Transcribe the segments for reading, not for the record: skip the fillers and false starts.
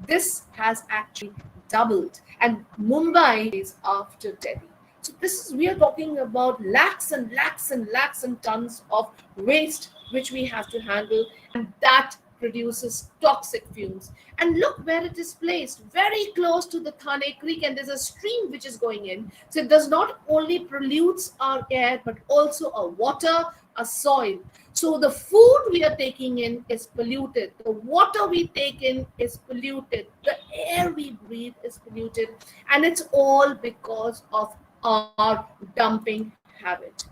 This has actually doubled, and Mumbai is after Delhi. So this is, we are talking about lakhs and lakhs and lakhs and tons of waste which we have to handle, and that produces toxic fumes. And look where it is placed, very close to the Thane Creek, and there's a stream which is going in. So it does not only pollutes our air, but also our water, our soil. So the food we are taking in is polluted. The water we take in is polluted. The air we breathe is polluted. And it's all because of our dumping habit.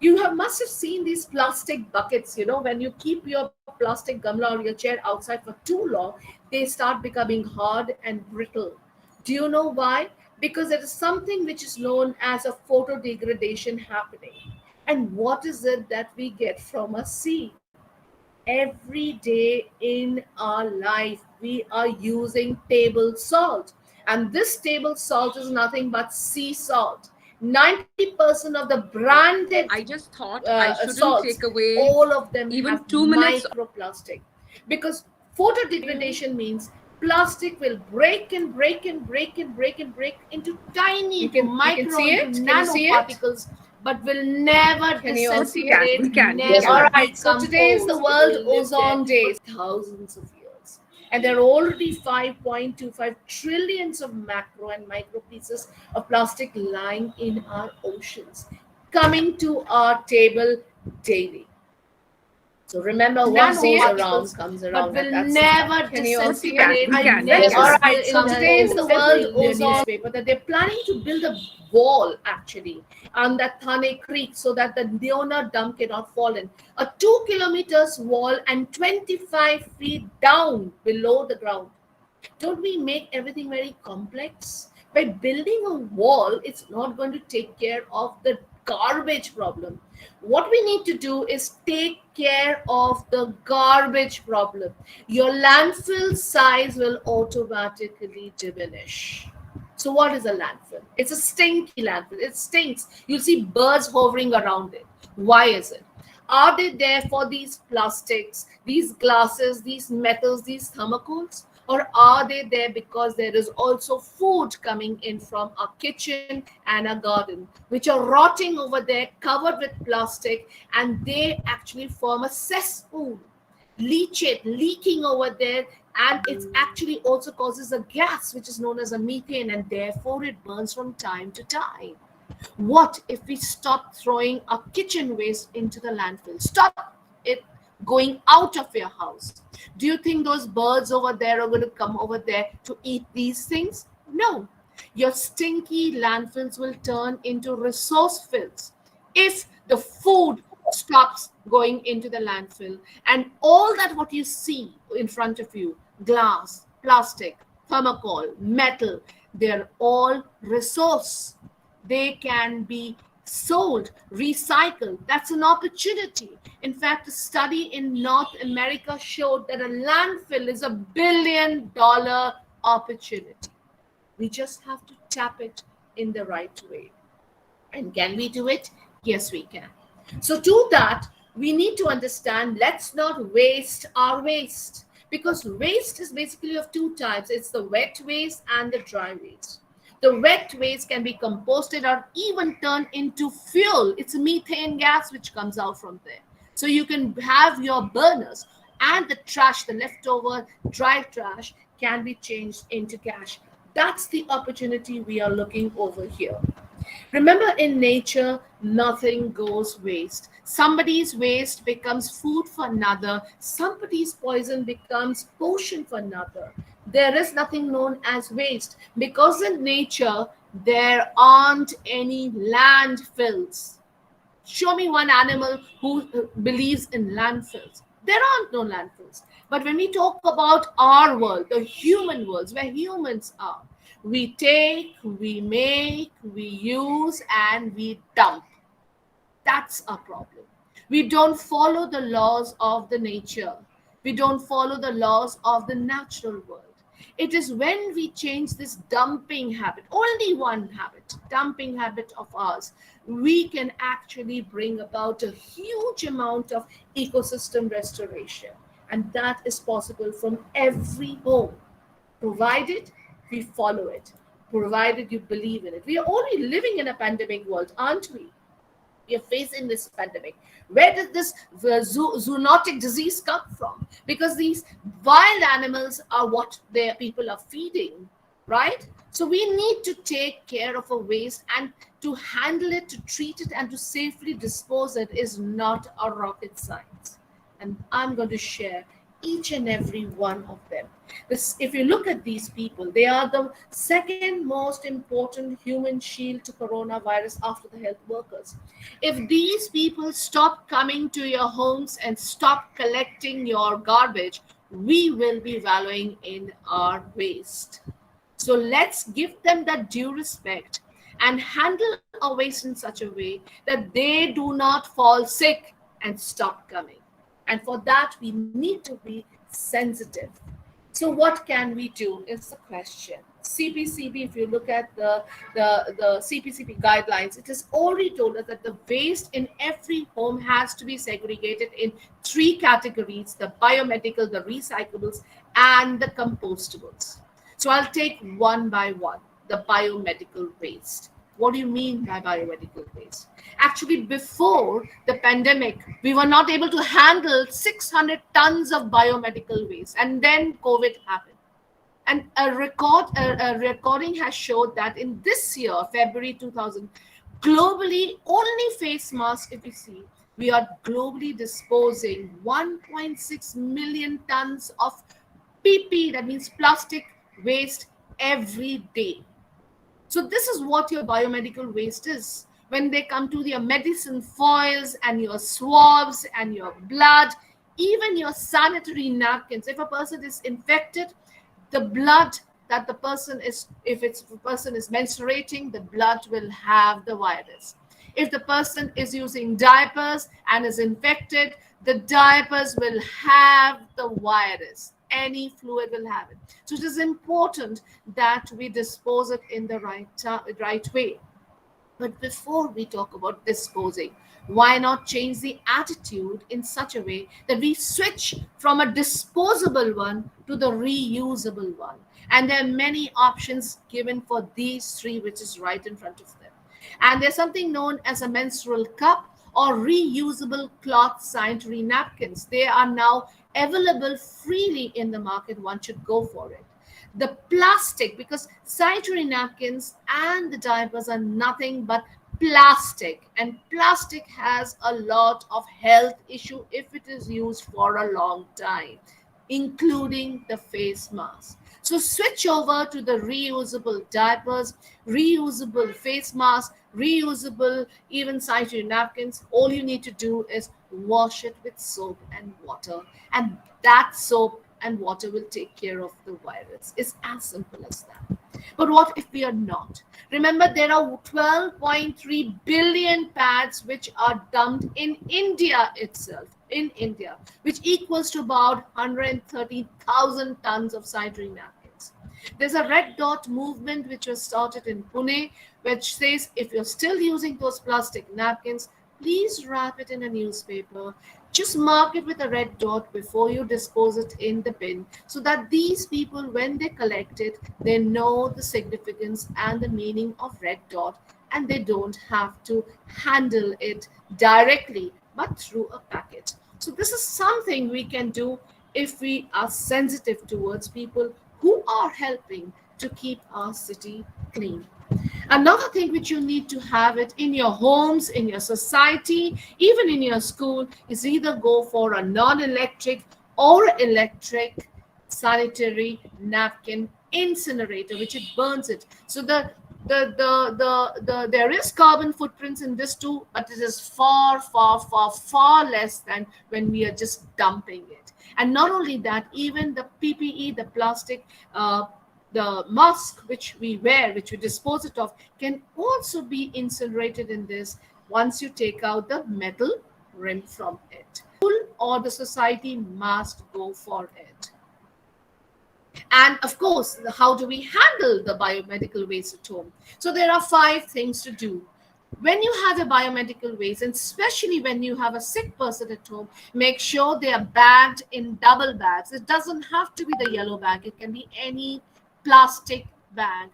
You must have seen these plastic buckets, when you keep your plastic gamla or your chair outside for too long, they start becoming hard and brittle. Do you know why? Because there is something which is known as a photo degradation happening. And what is it that we get from a sea? Every day in our life, we are using table salt. And this table salt is nothing but sea salt. 90% of the branded I just thought I shouldn't salts, take away all of them even have 2 minutes. microplastic. Because photo degradation means plastic will break and break and break and break and break into tiny, micro, nanoparticles, but will never disintegrate. We can. Never. All right, so decompose. today is the World Ozone Day. Thousands of years. And there are already 5.25 trillions of macro and micro pieces of plastic lying in our oceans, coming to our table daily. So remember, what goes around comes around. But will never disintegrate. We can. Yes, all Yes. right. So today is the World Ozone Paper that they're planning to build a wall actually on that Thane Creek so that the Leona dam cannot fall in. A 2 kilometers wall and 25 feet down below the ground. Don't we make everything very complex? By building a wall, it's not going to take care of the garbage problem. What we need to do is take care of the garbage problem. Your landfill size will automatically diminish. So, what is a landfill? It's a stinky landfill. It stinks. You'll see birds hovering around it. Why is it? Are they there for these plastics, these glasses, these metals, these thermocoals? Or are they there because there is also food coming in from our kitchen and our garden, which are rotting over there, covered with plastic, and they actually form a cesspool, leachate leaking over there, and it actually also causes a gas which is known as a methane, and therefore it burns from time to time. What if we stop throwing our kitchen waste into the landfill? Stop it going out of your house. Do you think those birds over there are going to come over there to eat these things? No. Your stinky landfills will turn into resource fills if the food stops going into the landfill, and all that what you see in front of you, glass, plastic, thermocol, metal, they're all resource. They can be sold, recycled. That's an opportunity. In fact, a study in North America showed that a landfill is $1 billion opportunity. We just have to tap it in the right way. And can we do it? Yes, we can. So, to that, we need to understand, let's not waste our waste, because waste is basically of two types, it's the wet waste and the dry waste. The wet waste can be composted or even turned into fuel. It's a methane gas which comes out from there. So you can have your burners, and the trash, the leftover dry trash, can be changed into gas. That's the opportunity we are looking over here. Remember, in nature, nothing goes waste. Somebody's waste becomes food for another, somebody's poison becomes potion for another. There is nothing known as waste because in nature, there aren't any landfills. Show me one animal who believes in landfills. There aren't no landfills. But when we talk about our world, the human worlds, where humans are, we take, we make, we use, and we dump. That's a problem. We don't follow the laws of the nature. We don't follow the laws of the natural world. It is when we change this dumping habit, only one habit, dumping habit of ours, we can actually bring about a huge amount of ecosystem restoration. And that is possible from every home. provided we follow it, provided you believe in it. We are already living in a pandemic world, aren't we? We are facing this pandemic. Where did this zoonotic disease come from? Because these wild animals are what their people are feeding, right? So we need to take care of our waste, and to handle it, to treat it, and to safely dispose it is not a rocket science. And I'm going to share each and every one of them. This, if you look at these people, they are the second most important human shield to coronavirus after the health workers. If these people stop coming to your homes and stop collecting your garbage, we will be wallowing in our waste. So let's give them that due respect and handle our waste in such a way that they do not fall sick and stop coming. And for that, we need to be sensitive. So what can we do is the question. CPCB, if you look at the CPCB guidelines, it has already told us that the waste in every home has to be segregated in three categories: the biomedical, the recyclables, and the compostables. So I'll take one by one. The biomedical waste. What do you mean by biomedical waste? Actually, before the pandemic, we were not able to handle 600 tons of biomedical waste, and then COVID happened. And a recording has showed that in this year, February 2000, globally, only face masks, if you see, we are globally disposing 1.6 million tons of PP, that means plastic waste, every day. So this is what your biomedical waste is. When they come to your medicine foils and your swabs and your blood, even your sanitary napkins. If a person is infected, the blood that the person is, if it's a person is menstruating, the blood will have the virus. If the person is using diapers and is infected, the diapers will have the virus. Any fluid will have it. So it is important that we dispose it in the right way. But before we talk about disposing, why not change the attitude in such a way that we switch from a disposable one to the reusable one? And there are many options given for these three, which is right in front of them. And there's something known as a menstrual cup or reusable cloth sanitary napkins. They are now available freely in the market. One should go for it. The plastic, because sanitary napkins and the diapers are nothing but plastic, and plastic has a lot of health issue if it is used for a long time, including the face mask. So switch over to the reusable diapers, reusable face masks, reusable even sanitary napkins. All you need to do is wash it with soap and water, and that soap and water will take care of the virus. It's as simple as that. But what if we are not? Remember, there are 12.3 billion pads which are dumped in India itself, in India, which equals to about 130,000 tons of sanitary napkins. There's a red dot movement which was started in Pune, which says if you're still using those plastic napkins, please wrap it in a newspaper. Just mark it with a red dot before you dispose it in the bin, so that these people, when they collect it, they know the significance and the meaning of red dot, and they don't have to handle it directly but through a packet. So this is something we can do if we are sensitive towards people who are helping to keep our city clean. Another thing which you need to have it in your homes, in your society, even in your school, is either go for a non-electric or electric sanitary napkin incinerator, which it burns it. So there is carbon footprints in this too, but it is far, far, far, far less than when we are just dumping it. And not only that, even the PPE, the plastic, the mask which we wear, which we dispose it of, can also be incinerated in this once you take out the metal rim from it. Or the society must go for it. And of course, how do we handle the biomedical waste at home? So there are 5 things to do. When you have a biomedical waste, and especially when you have a sick person at home, make sure they are bagged in double bags. It doesn't have to be the yellow bag, it can be any plastic bag.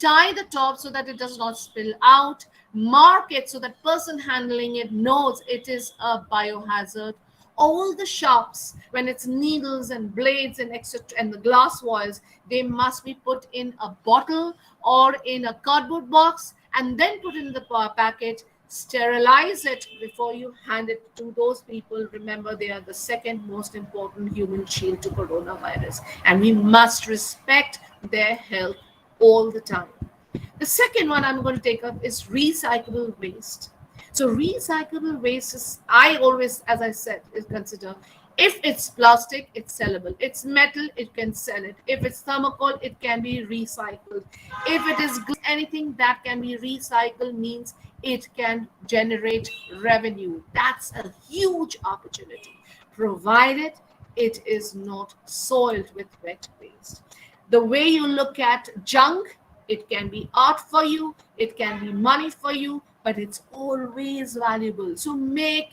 Tie the top so that it does not spill out. Mark it so that person handling it knows it is a biohazard. All the shops, when it's needles and blades and etc., and the glass foils, they must be put in a bottle or in a cardboard box and then put in the packet. Sterilize it before you hand it to those people. Remember, they are the second most important human shield to coronavirus, and we must respect their health all the time. The second one I'm going to take up is recyclable waste. So recyclable waste is, I always, as I said, is consider, if it's plastic, it's sellable. It's metal, it can sell it. If it's thermocol, it can be recycled. If it is anything that can be recycled means it can generate revenue. That's a huge opportunity, provided it is not soiled with wet waste. The way you look at junk, it can be art for you, it can be money for you, but it's always valuable. So make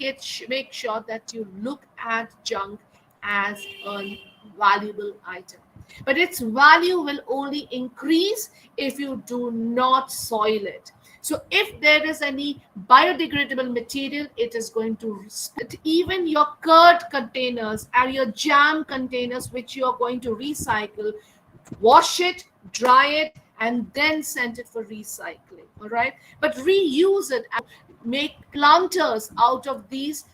sure that you look at junk as a valuable item. But its value will only increase if you do not soil it. So if there is any biodegradable material, it is going to split. Even your curd containers and your jam containers, which you are going to recycle, wash it, dry it, and then send it for recycling. All right, but reuse it and make planters out of these.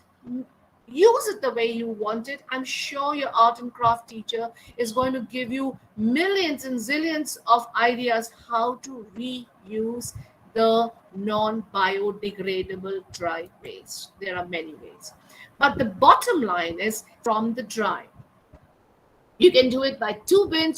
Use it the way you want it. I'm sure your art and craft teacher is going to give you millions and zillions of ideas how to reuse the non-biodegradable dry waste. There are many ways, but the bottom line is from the dry. You can do it by 2 bins.